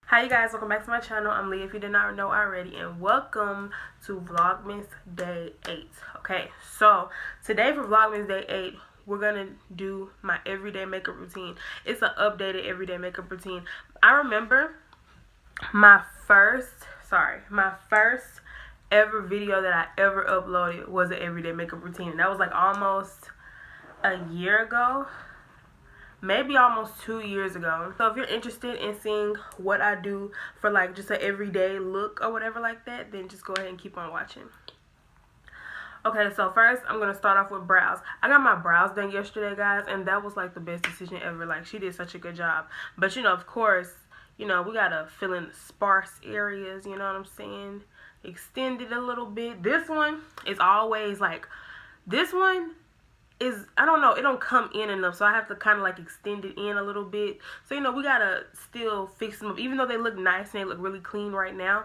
Hi you guys, welcome back to my channel. I'm Leah if you did not know already, and welcome to Vlogmas Day 8. Okay, so today for Vlogmas Day 8, we're gonna do my everyday makeup routine. It's an updated everyday makeup routine. I remember my first ever video that I ever uploaded was an everyday makeup routine, and that was like almost a year ago. Maybe almost 2 years ago. So if you're interested in seeing what I do for like just an everyday look or whatever like that, then just go ahead and keep on watching. Okay, so first I'm gonna start off with brows. I got my brows done yesterday, guys, and that was like the best decision ever. Like, she did such a good job. But you know, of course, you know, we gotta fill in the sparse areas, you know what I'm saying? Extend it a little bit. This one is always like, this one is, I don't know, it don't come in enough, so I have to kind of like extend it in a little bit. So, you know, we gotta still fix them up. Even though they look nice and they look really clean right now,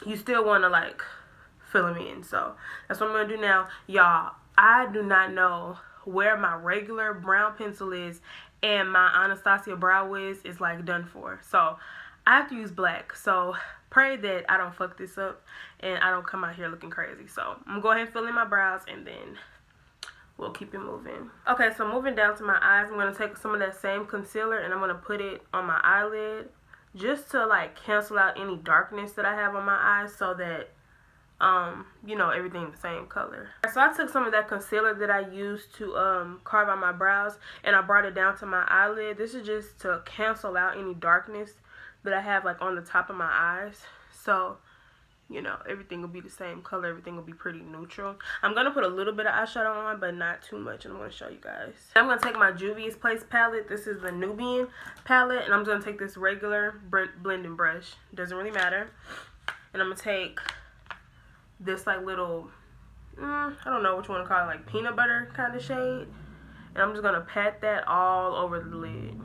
you still want to like fill them in. So that's what I'm gonna do now. Y'all, I do not know where my regular brown pencil is and my Anastasia Brow Wiz is like done for, so I have to use black. So pray that I don't fuck this up and I don't come out here looking crazy. So I'm gonna go ahead and fill in my brows, and then we'll keep it moving. Okay, so moving down to my eyes, I'm going to take some of that same concealer and I'm going to put it on my eyelid just to like cancel out any darkness that I have on my eyes, so that you know, everything's the same color. So I took some of that concealer that I used to carve out my brows and I brought it down to my eyelid. This is just to cancel out any darkness that I have like on the top of my eyes. So, you know, everything will be the same color. Everything will be pretty neutral. I'm going to put a little bit of eyeshadow on, but not too much. And I'm going to show you guys. I'm going to take my Juvia's Place palette. This is the Nubian palette. And I'm going to take this regular blending brush. Doesn't really matter. And I'm going to take this like little, I don't know what you want to call it, like peanut butter kind of shade. And I'm just going to pat that all over the lid.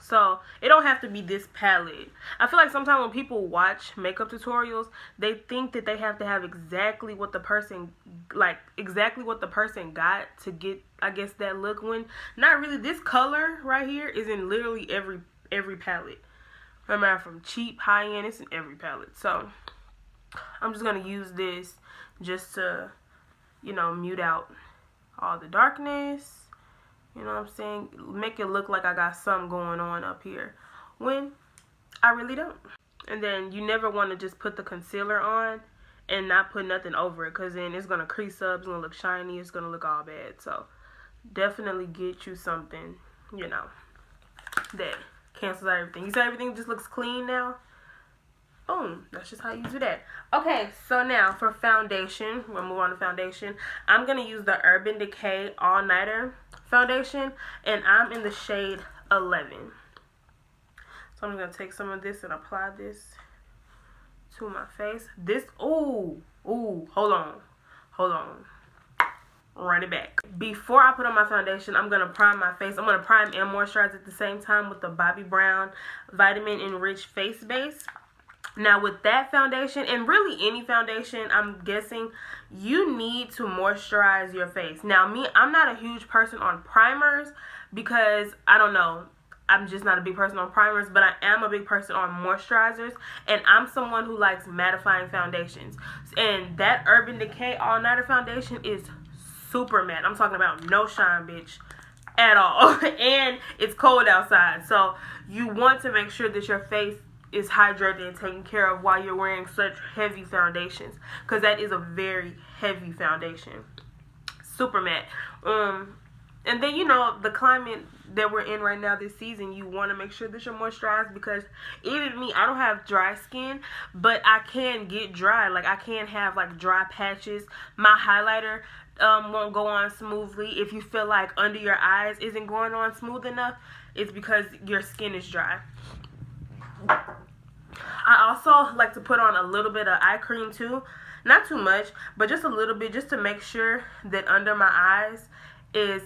So it don't have to be this palette. I feel like sometimes when people watch makeup tutorials, they think that they have to have exactly what the person got to get, I guess, that look, when not really. This color right here is in literally every palette. No matter from cheap, high end, it's in every palette. So I'm just gonna use this just to, you know, mute out all the darkness. You know what I'm saying? Make it look like I got something going on up here, when I really don't. And then you never want to just put the concealer on and not put nothing over it, because then it's going to crease up, it's going to look shiny, it's going to look all bad. So definitely get you something, you know, that cancels out everything. You see everything just looks clean now? Boom. That's just how you do that. Okay, so now for foundation, we'll move on to foundation. I'm going to use the Urban Decay All Nighter foundation, and I'm in the shade 11. So I'm going to take some of this and apply this to my face. This, hold on. Run it back. Before I put on my foundation, I'm going to prime my face. I'm going to prime and moisturize at the same time with the Bobbi Brown Vitamin Enriched Face Base. Now with that foundation, and really any foundation, I'm guessing you need to moisturize your face. Now me, I'm not a huge person on primers because, I don't know, I'm just not a big person on primers, but I am a big person on moisturizers, and I'm someone who likes mattifying foundations. And that Urban Decay All Nighter foundation is super matte. I'm talking about no shine, bitch, at all. And it's cold outside, so you want to make sure that your face is hydrated and taken care of while you're wearing such heavy foundations, because that is a very heavy foundation. Super matte. And then, you know, the climate that we're in right now this season, you want to make sure that you're moisturized, because even me, I don't have dry skin, but I can get dry. Like, I can have like dry patches. My highlighter won't go on smoothly. If you feel like under your eyes isn't going on smooth enough, it's because your skin is dry. I also like to put on a little bit of eye cream too. Not too much, but just a little bit, just to make sure that under my eyes is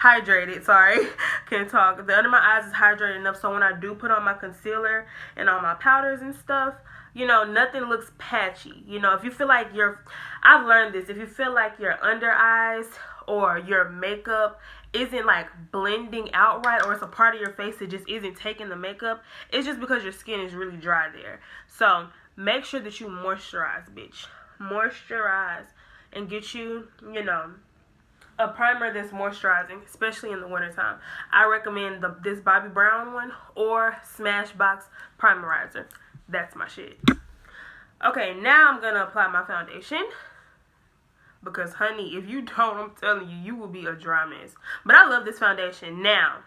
hydrated. Sorry, can't talk. The under my eyes is hydrated enough, so when I do put on my concealer and all my powders and stuff, you know, nothing looks patchy. You know, if you feel like I've learned this, if you feel like your under eyes or your makeup isn't like blending out right, or it's a part of your face that just isn't taking the makeup, it's just because your skin is really dry there. So make sure that you moisturize, bitch. Moisturize and get you, you know, a primer that's moisturizing, especially in the wintertime. I recommend this Bobbi Brown one or Smashbox Primerizer. That's my shit. Okay, now I'm gonna apply my foundation. Because, honey, if you don't, I'm telling you, you will be a dry mess. But I love this foundation. Now,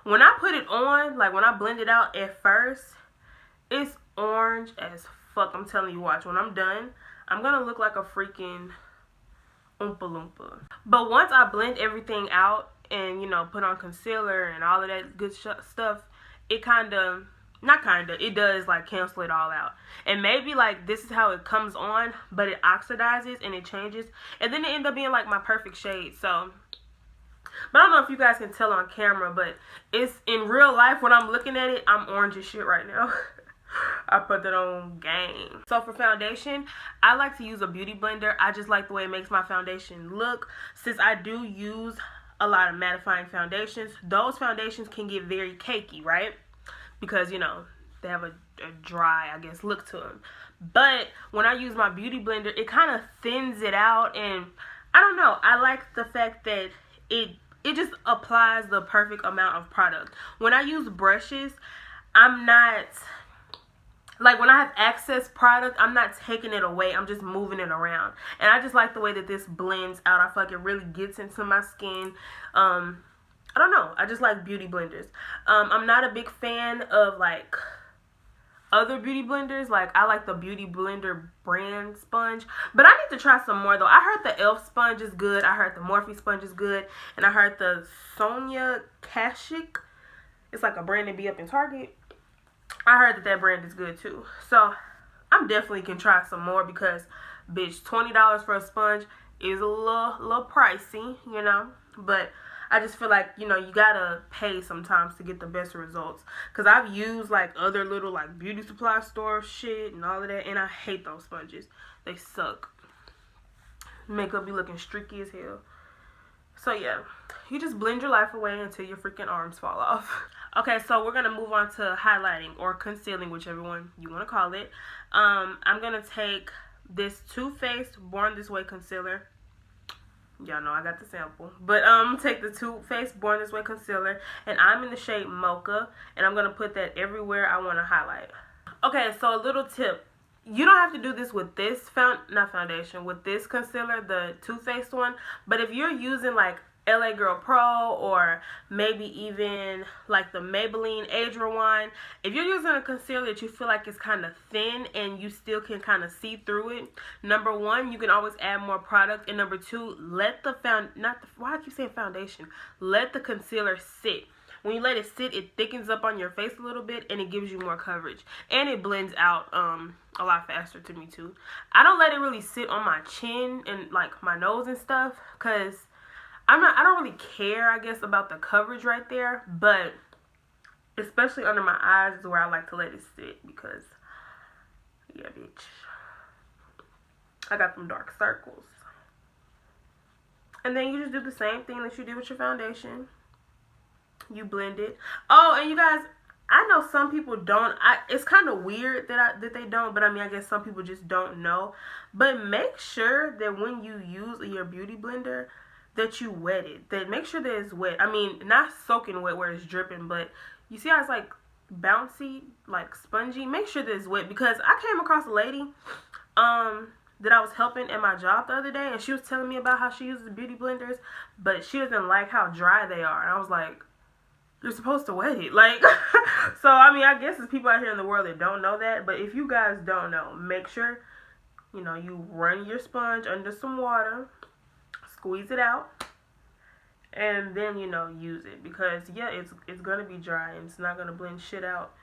when I put it on, like when I blend it out at first, it's orange as fuck. I'm telling you, watch. When I'm done, I'm going to look like a freaking Oompa Loompa. But once I blend everything out and, you know, put on concealer and all of that good stuff, it it does like cancel it all out. And maybe like this is how it comes on, but it oxidizes and it changes. And then it ends up being like my perfect shade. So, but I don't know if you guys can tell on camera, but it's in real life when I'm looking at it, I'm orange as shit right now. I put that on game. So for foundation, I like to use a beauty blender. I just like the way it makes my foundation look. Since I do use a lot of mattifying foundations, those foundations can get very cakey, right? Because, you know, they have a dry, I guess, look to them. But when I use my beauty blender, it kind of thins it out. And I don't know, I like the fact that it just applies the perfect amount of product. When I use brushes, I'm not, like when I have excess product, I'm not taking it away. I'm just moving it around. And I just like the way that this blends out. I feel like it really gets into my skin. I don't know. I just like beauty blenders. I'm not a big fan of like other beauty blenders. Like I like the Beauty Blender brand sponge. But I need to try some more though. I heard the e.l.f. sponge is good. I heard the Morphe sponge is good. And I heard the Sonia Kashuk. It's like a brand that be up in Target. I heard that brand is good too. So I'm definitely can try some more because, bitch, $20 for a sponge is a little pricey, you know. But I just feel like, you know, you gotta pay sometimes to get the best results. Because I've used like other little like beauty supply store shit and all of that, and I hate those sponges. They suck. Makeup be looking streaky as hell. So yeah, you just blend your life away until your freaking arms fall off. Okay, so we're gonna move on to highlighting or concealing, whichever one you want to call it. I'm gonna take this Too Faced Born This Way concealer. Y'all know I got the sample. But take the Too Faced Born This Way concealer, and I'm in the shade Mocha, and I'm going to put that everywhere I want to highlight. Okay, so a little tip. You don't have to do this with this with this concealer, the Too Faced one, but if you're using like LA Girl Pro or maybe even like the Maybelline Age Rewind, if you're using a concealer that you feel like it's kind of thin and you still can kind of see through it, number one, you can always add more product, and number two, let the why I keep saying foundation, let the concealer sit. When you let it sit, it thickens up on your face a little bit and it gives you more coverage, and it blends out a lot faster to me too. I don't let it really sit on my chin and like my nose and stuff because I don't really care, I guess, about the coverage right there, but especially under my eyes is where I like to let it sit because, yeah, bitch, I got them dark circles. And then you just do the same thing that you did with your foundation. You blend it. Oh, and you guys, I know some people don't. It's kind of weird that they don't, but I mean, I guess some people just don't know. But make sure that when you use your beauty blender, that you wet it. That make sure that it's wet. I mean, not soaking wet where it's dripping, but you see how it's like bouncy, like spongy. Make sure that it's wet, because I came across a lady that I was helping at my job the other day, and she was telling me about how she uses beauty blenders, but she doesn't like how dry they are. And I was like, you're supposed to wet it. Like, so I mean, I guess there's people out here in the world that don't know that, but if you guys don't know, make sure, you know, you run your sponge under some water, squeeze it out, and then, you know, use it, because yeah, it's gonna be dry and it's not gonna blend shit out.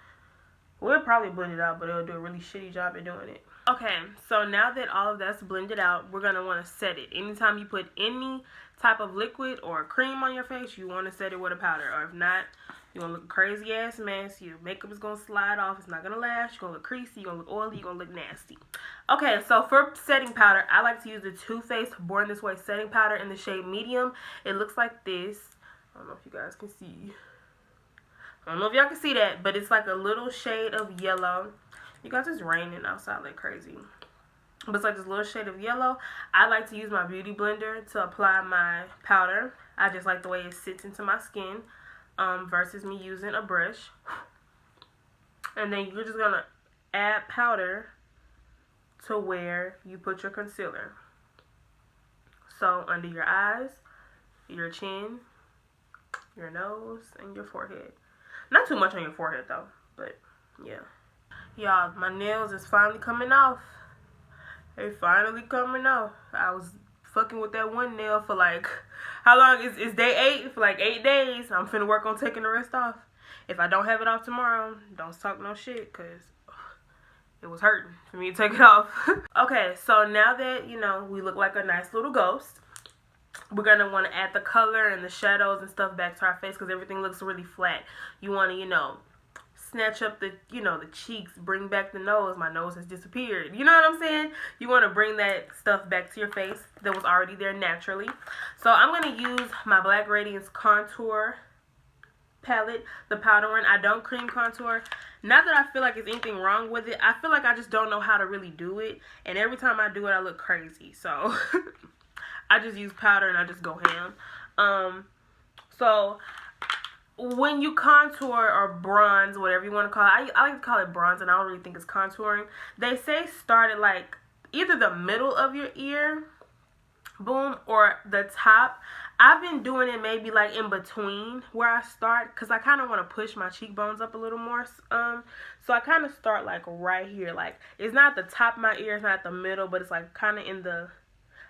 We'll probably blend it out, but it'll do a really shitty job at doing it. Okay, so now that all of that's blended out, we're gonna want to set it. Anytime you put any type of liquid or cream on your face, you want to set it with a powder, or if not, You're gonna look a crazy ass mess. Your makeup is gonna slide off. It's not gonna last. You're gonna look creasy. You're gonna look oily. You're gonna look nasty. Okay, so for setting powder, I like to use the Too Faced Born This Way setting powder in the shade medium. It looks like this. I don't know if you guys can see. I don't know if y'all can see that, but it's like a little shade of yellow. You guys, it's raining outside like crazy. But it's like this little shade of yellow. I like to use my beauty blender to apply my powder. I just like the way it sits into my skin versus me using a brush. And then you're just going to add powder to where you put your concealer. So under your eyes, your chin, your nose, and your forehead. Not too much on your forehead though, but yeah. Y'all, my nails is finally coming off. They finally coming off. I was fucking with that one nail for like, how long is day 8? For like 8 days. I'm finna work on taking the rest off. If I don't have it off tomorrow, don't talk no shit, cause it was hurting for me to take it off. Okay, so now that, you know, we look like a nice little ghost, we're going to want to add the color and the shadows and stuff back to our face because everything looks really flat. You want to, you know, snatch up the, you know, the cheeks, bring back the nose. My nose has disappeared. You know what I'm saying? You want to bring that stuff back to your face that was already there naturally. So I'm going to use my Black Radiance Contour palette, the powder one. I don't cream contour. Not that I feel like there's anything wrong with it. I feel like I just don't know how to really do it. And every time I do it, I look crazy. So I just use powder and I just go ham. So when you contour or bronze, whatever you want to call it, I like to call it bronze and I don't really think it's contouring. They say start at like either the middle of your ear, boom, or the top. I've been doing it maybe like in between where I start because I kind of want to push my cheekbones up a little more. So I kind of start like right here. Like it's not the top of my ear, it's not the middle, but it's like kind of in the,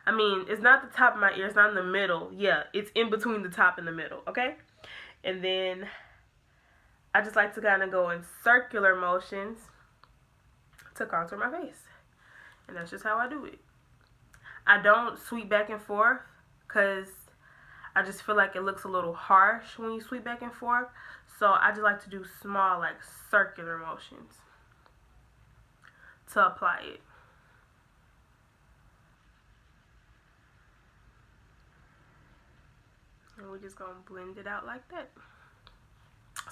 I mean, it's not the top of my ear, it's not in the middle. Yeah, it's in between the top and the middle, okay? And then I just like to kind of go in circular motions to contour my face. And that's just how I do it. I don't sweep back and forth because I just feel like it looks a little harsh when you sweep back and forth. So I just like to do small, like circular motions to apply it. And we're just going to blend it out like that.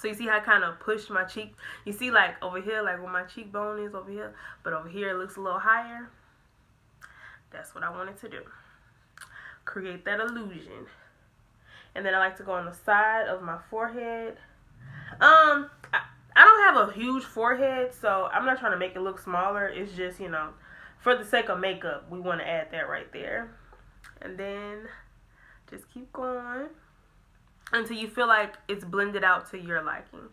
So you see how I kind of pushed my cheek? You see like over here, like where my cheekbone is over here. But over here it looks a little higher. That's what I wanted to do. Create that illusion. And then I like to go on the side of my forehead. I don't have a huge forehead, so I'm not trying to make it look smaller. It's just, you know, for the sake of makeup, we want to add that right there. And then just keep going until you feel like it's blended out to your liking.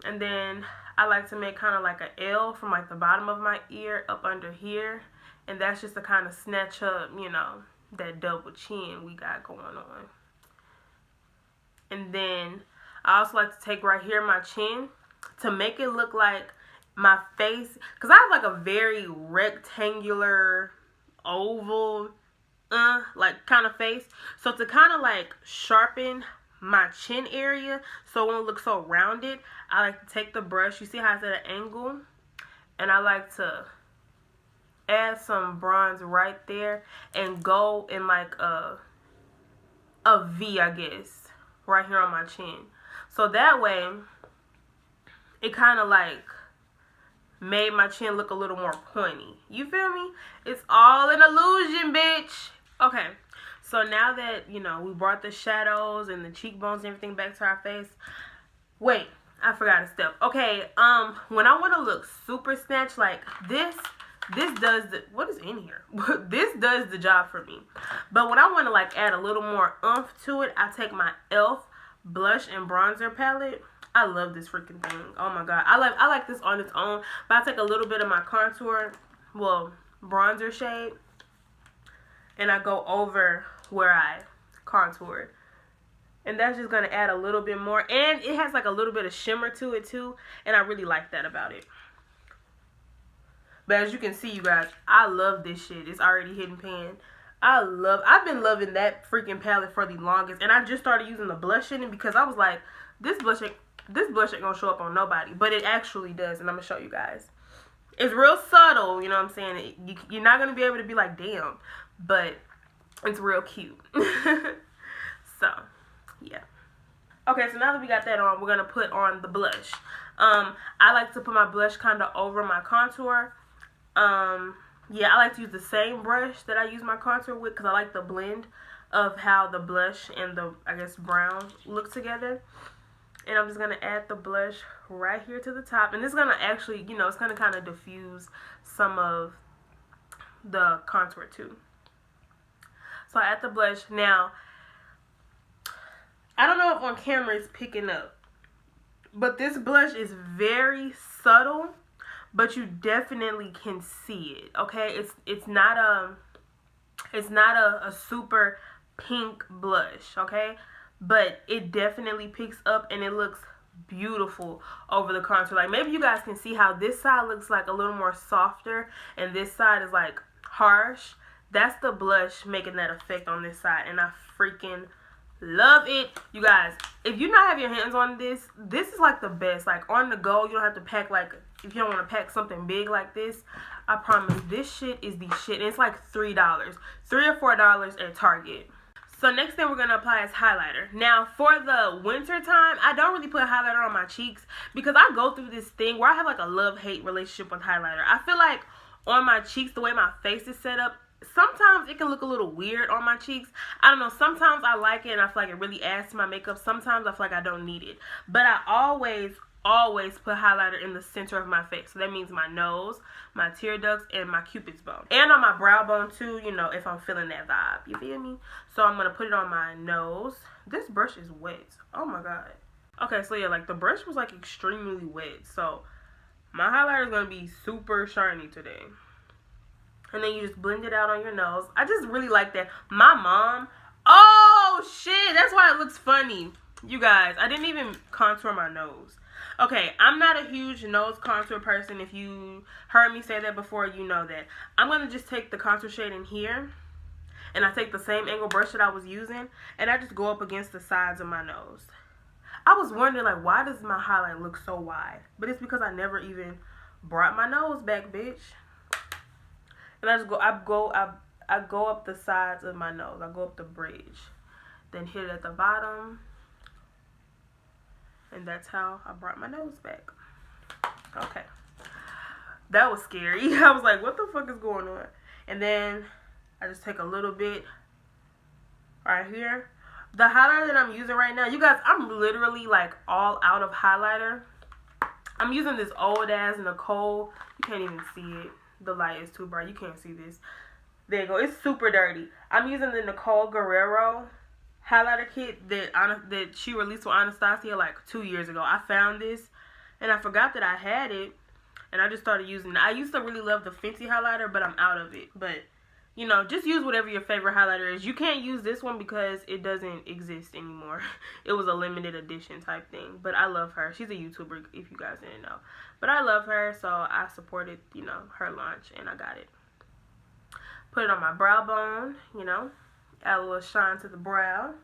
And then I like to make kind of like an L from like the bottom of my ear up under here. And that's just to kind of snatch up, you know, that double chin we got going on. And then I also like to take right here my chin to make it look like my face, because I have like a very rectangular oval like kind of face. So to kind of like sharpen my chin area so it won't look so rounded, I like to take the brush, you see how it's at an angle, and I like to add some bronze right there and go in like a V, I guess, right here on my chin. So that way it kind of like made my chin look a little more pointy. You feel me? It's all an illusion, bitch. Okay, so now that, you know, we brought the shadows and the cheekbones and everything back to our face. Wait, I forgot a step. Okay, when I want to look super snatched like this does the, what is in here? This does the job for me. But when I want to like add a little more oomph to it, I take my e.l.f. blush and bronzer palette. I love this freaking thing. Oh my god. I like this on its own. But I take a little bit of my contour, well, bronzer shade, and I go over where I contoured. And that's just going to add a little bit more. And it has like a little bit of shimmer to it too. And I really like that about it. But as you can see, you guys, I love this shit. It's already hidden pan. I've been loving that freaking palette for the longest, and I just started using the blush in it because I was like, this blush ain't gonna show up on nobody, but it actually does, and I'm gonna show you guys. It's real subtle, you know what I'm saying? You're not gonna be able to be like, damn, but it's real cute. So, yeah. Okay, so now that we got that on, we're gonna put on the blush. I like to put my blush kind of over my contour. Yeah, I like to use the same brush that I use my contour with because I like the blend of how the blush and the, I guess, brown look together. And I'm just going to add the blush right here to the top. And this is going to actually, you know, it's going to kind of diffuse some of the contour too. So I add the blush. Now, I don't know if on camera it's picking up, but this blush is very subtle. But you definitely can see it, okay? It's not a super pink blush, okay? But it definitely picks up and it looks beautiful over the contour. Like, maybe you guys can see how this side looks like a little more softer and this side is like harsh. That's the blush making that effect on this side, and I freaking love it. You guys, if you not have your hands on this is like the best. Like, on the go, you don't have to pack, like, if you don't want to pack something big like this, I promise this shit is the shit. And it's like $3 or $4 at Target. So next thing we're going to apply is highlighter. Now, for the winter time, I don't really put highlighter on my cheeks because I go through this thing where I have like a love-hate relationship with highlighter. I feel like on my cheeks, the way my face is set up, sometimes it can look a little weird on my cheeks. I don't know. Sometimes I like it and I feel like it really adds to my makeup. Sometimes I feel like I don't need it. But I always put highlighter in the center of my face. So that means my nose, my tear ducts, and my cupid's bow. And on my brow bone too, you know, if I'm feeling that vibe. You feel me? So I'm going to put it on my nose. This brush is wet. Oh my god. Okay, so yeah, like the brush was like extremely wet. So my highlighter is going to be super shiny today. And then you just blend it out on your nose. I just really like that. My mom, oh shit, that's why it looks funny. You guys, I didn't even contour my nose. Okay, I'm not a huge nose contour person. If you heard me say that before, you know that. I'm going to just take the contour shade in here. And I take the same angle brush that I was using. And I just go up against the sides of my nose. I was wondering, like, why does my highlight look so wide? But it's because I never even brought my nose back, bitch. And I just go, I go up the sides of my nose. I go up the bridge. Then hit it at the bottom. And that's how I brought my nose back. Okay. That was scary. I was like, what the fuck is going on? And then I just take a little bit right here. The highlighter that I'm using right now, you guys, I'm literally like all out of highlighter. I'm using this old ass Nicole. You can't even see it. The light is too bright. You can't see this. There you go. It's super dirty. I'm using the Nicole Guerrero highlighter kit that she released with Anastasia like 2 years ago. I found this and I forgot that I had it, and I just started using it. I used to really love the Fenty highlighter, but I'm out of it. But you know, just use whatever your favorite highlighter is. You can't use this one because it doesn't exist anymore. It was a limited edition type thing. But I love her. She's a YouTuber, if you guys didn't know. But I love her, so I supported, you know, her launch, and I got it. Put it on my brow bone, you know. Add a little shine to the brow.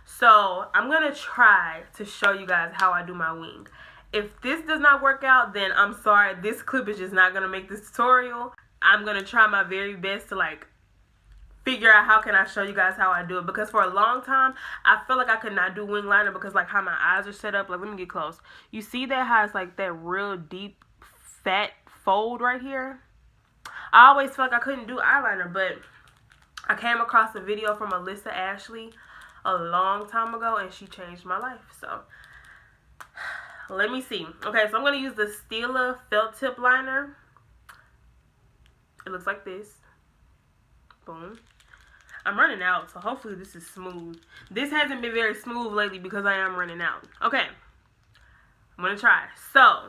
So I'm going to try to show you guys how I do my wing. If this does not work out, then I'm sorry. This clip is just not going to make this tutorial. I'm going to try my very best to like figure out how can I show you guys how I do it. Because for a long time, I felt like I could not do wing liner because like how my eyes are set up. Like, let me get close. You see that how it's like that real deep fat fold right here? I always felt like I couldn't do eyeliner, but I came across a video from Alyssa Ashley a long time ago and she changed my life. So let me see. Okay, so I'm going to use the Stila felt tip liner. It looks like this. Boom. I'm running out, so hopefully this is smooth. This hasn't been very smooth lately because I am running out. Okay, I'm going to try. So,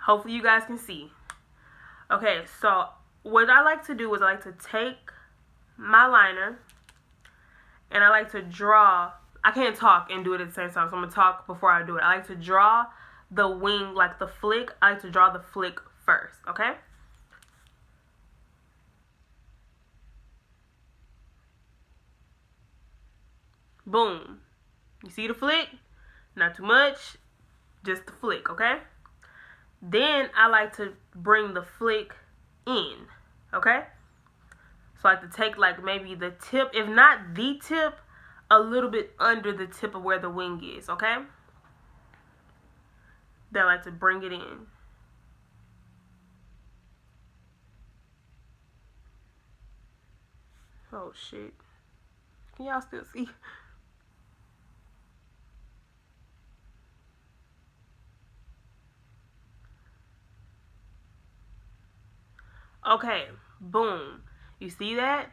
hopefully you guys can see. Okay, so what I like to do is I like to take my liner and I like to draw. I can't talk and do it at the same time, so I'm going to talk before I do it. I like to draw the wing, like the flick. I like to draw the flick first, okay? Boom. You see the flick? Not too much, just the flick, okay? Then I like to bring the flick in, okay? So I like to take like maybe the tip, if not the tip, a little bit under the tip of where the wing is, okay? Then I like to bring it in. Oh shit. Can y'all still see? Okay, boom. You see that?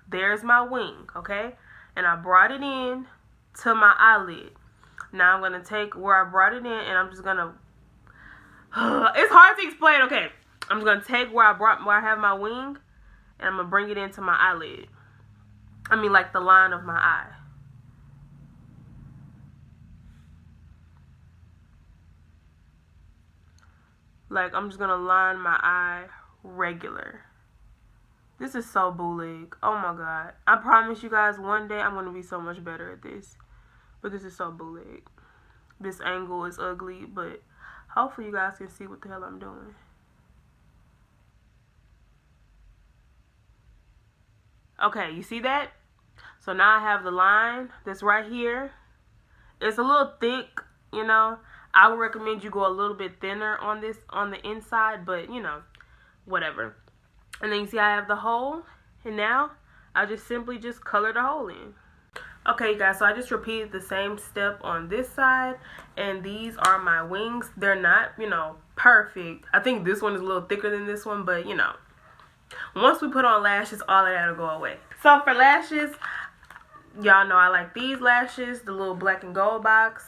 There's my wing, okay? And I brought it in to my eyelid. Now I'm going to take where I brought it in and I'm just going to... It's hard to explain, okay. I'm just going to take where I have my wing and I'm going to bring it into my eyelid. I mean, like the line of my eye. Like, I'm just going to line my eye regular. This is so bootleg. Oh my god. I promise you guys, one day I'm going to be so much better at this. But this is so bootleg. This angle is ugly, but hopefully you guys can see what the hell I'm doing. Okay, you see that? So now I have the line that's right here. It's a little thick, you know. I would recommend you go a little bit thinner on this, on the inside, but you know, whatever. And then you see I have the hole, and now I just simply just color the hole in. Okay, you guys, so I just repeated the same step on this side, and these are my wings. They're not, you know, perfect. I think this one is a little thicker than this one, but you know, once we put on lashes, all of that will go away. So for lashes, y'all know I like these lashes, the little black and gold box.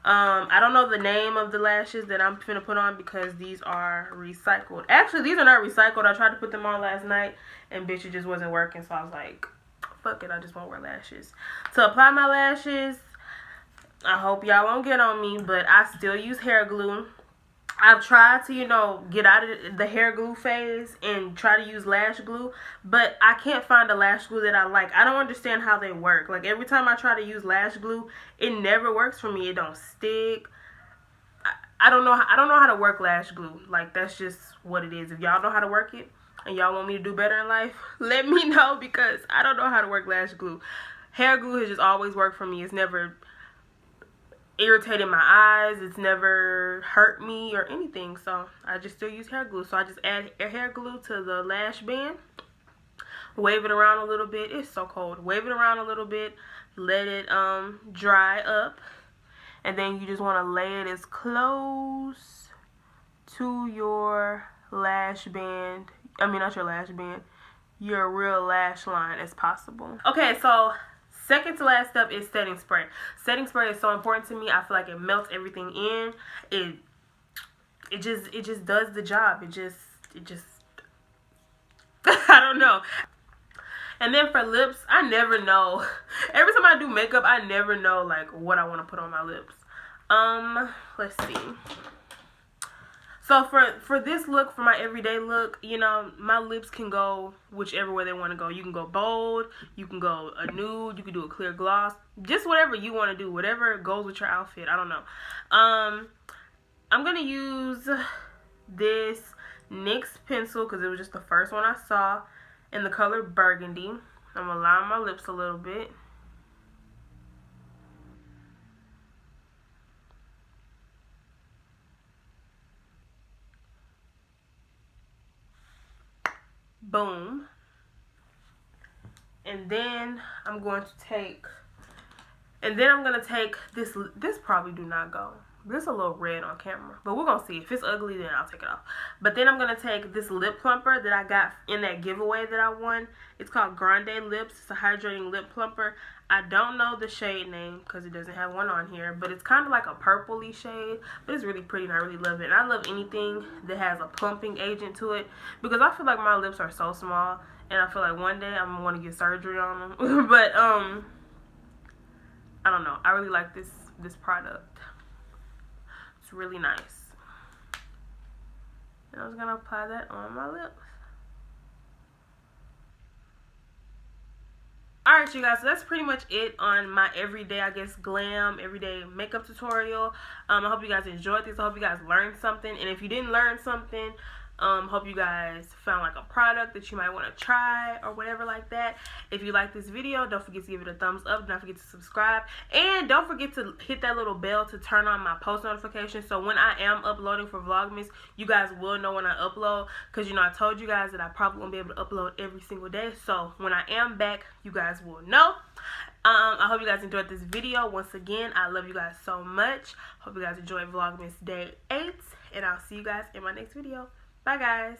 I don't know the name of the lashes that I'm finna put on because these are recycled. Actually, these are not recycled. I tried to put them on last night and bitch, it just wasn't working. So I was like, fuck it, I just won't wear lashes. To apply my lashes, I hope y'all won't get on me, but I still use hair glue. I've tried to, you know, get out of the hair glue phase and try to use lash glue, but I can't find a lash glue that I like. I don't understand how they work. Like, every time I try to use lash glue, it never works for me. It don't stick. I don't know how to work lash glue. Like, that's just what it is. If y'all know how to work it and y'all want me to do better in life, let me know, because I don't know how to work lash glue. Hair glue has just always worked for me. It's never irritated my eyes, it's never hurt me or anything, so I just still use hair glue. So I just add hair glue to the lash band, wave it around a little bit. It's so cold. Wave it around a little bit, let it dry up, and then you just want to lay it as close to your lash band, I mean not your lash band, your real lash line as possible. Okay, so second to last step is setting spray. Setting spray is so important to me. I feel like it melts everything in. It just does the job. It just I don't know. And then for lips, I never know. Every time I do makeup, I never know like what I want to put on my lips. Let's see. So for this look, for my everyday look, you know, my lips can go whichever way they want to go. You can go bold, you can go a nude, you can do a clear gloss, just whatever you want to do, whatever goes with your outfit. I don't know. I'm gonna use this NYX pencil because it was just the first one I saw in the color burgundy. I'm gonna line my lips a little bit. Boom. And then I'm going to take, this probably do not go. This is a little red on camera, but we're going to see. If it's ugly, then I'll take it off. But then I'm going to take this lip plumper that I got in that giveaway that I won. It's called Grande Lips. It's a hydrating lip plumper. I don't know the shade name because it doesn't have one on here, but it's kind of like a purpley shade, but it's really pretty and I really love it. And I love anything that has a plumping agent to it because I feel like my lips are so small and I feel like one day I'm going to want to get surgery on them. But I don't know. I really like this product. It's really nice. And I'm just gonna apply that on my lips. Alright, you guys, so that's pretty much it on my everyday, I guess, glam, everyday makeup tutorial. I hope you guys enjoyed this. I hope you guys learned something. And if you didn't learn something, hope you guys found like a product that you might want to try or whatever like that. If you like this video, don't forget to give it a thumbs up. Do not forget to subscribe. And don't forget to hit that little bell to turn on my post notifications. So when I am uploading for Vlogmas, you guys will know when I upload. Because, you know, I told you guys that I probably won't be able to upload every single day. So when I am back, you guys will know. I hope you guys enjoyed this video. Once again, I love you guys so much. Hope you guys enjoyed Vlogmas Day 8. And I'll see you guys in my next video. Bye, guys.